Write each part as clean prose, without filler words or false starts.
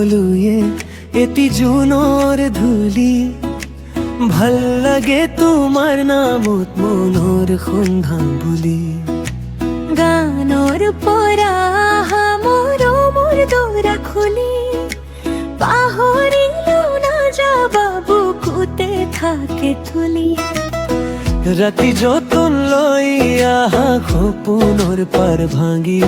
সকলোৱে এটি জোনৰ ধূলি ভাল লাগে তোমাৰ নামত মনৰ সন্ধান বুলি গানৰ পৰা মৰমৰ দৰা খুলি পাহৰিলো নাযাবা বুকুতে থাকে তুলি ৰাতি যতন লৈ আহা সপোনৰ পাৰ ভাঙি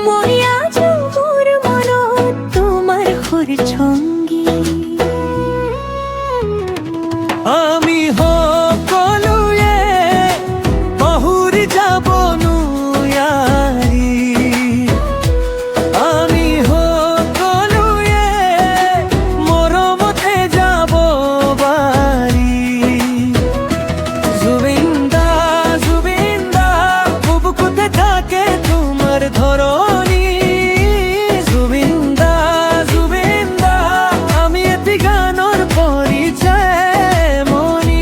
মই আছো মোৰ মনত তোমাৰ সুৰ ছংগী আমি সকলোৱে পাহৰি যাব নোৱাৰি আমি সকলোৱে মৰমতে যাব পাৰি জুবিন দা বুকুতে থাকে তোমাৰ ধৰণী জুবিন দা আমি এটি গানৰ পৰিচয় মনি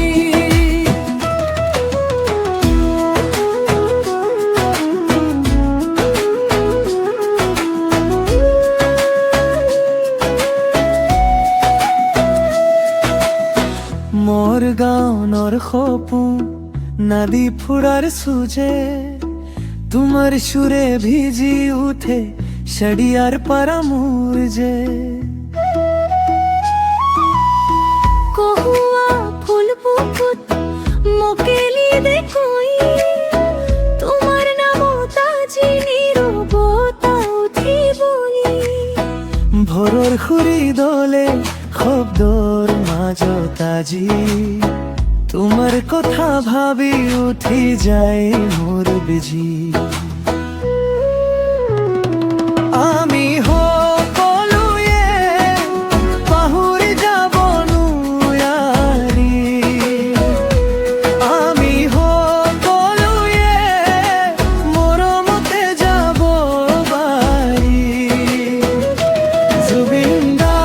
মোর গানৰ সপোন নদী ফুৰাৰ সুজে তোমার সুরে ভিজি উঠে শড়িয়ার পারা মুরজে কহুয়া ফুল বুকুত মকেলি দেখই তোমার নাম তাজি নীরবতা উঠিবই ভোৰৰ খুৰি দলে শব্দৰ মাজত আজি তোমাৰ কথা ভাবি উঠি যায় মোৰ বেজি আমি সকলোৱে পাহৰি যাব নোৱাৰি আমি সকলোৱে মৰমতে যাব পাৰি জুবিন দা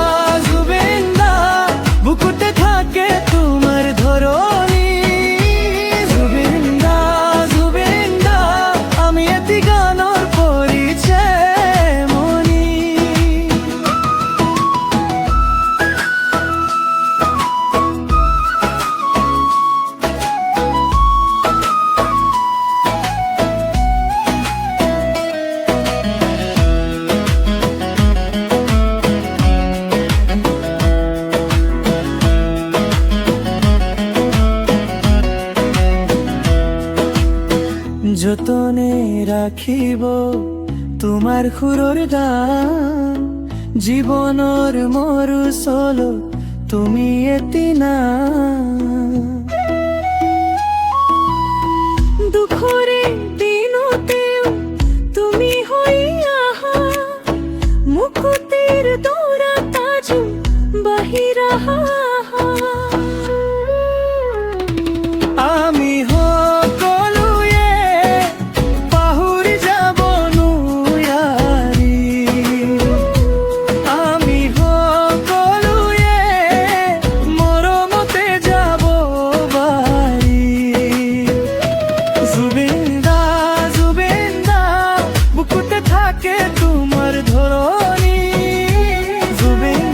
বুকুতে থাকে তোমাৰ ধৰণী জুবিন দা আমি এটি গানৰ পৰিচয় মনি যতনে ৰাখিব তোমাৰ সুৰৰ গান জীৱনৰ মৰু চল তুমি এটি না দুখৰে দিনতেও তুমি হৈ আহা মুকুতিৰ দৰা তাজু বাহিৰ আহা আমি সকলোৱে পাহৰি যাব নোৱাৰি আমি সকলোৱে মৰমতে যাব পাৰি জুবিন দা বুকুতে থাকে তোমাৰ ধৰণী জুবিন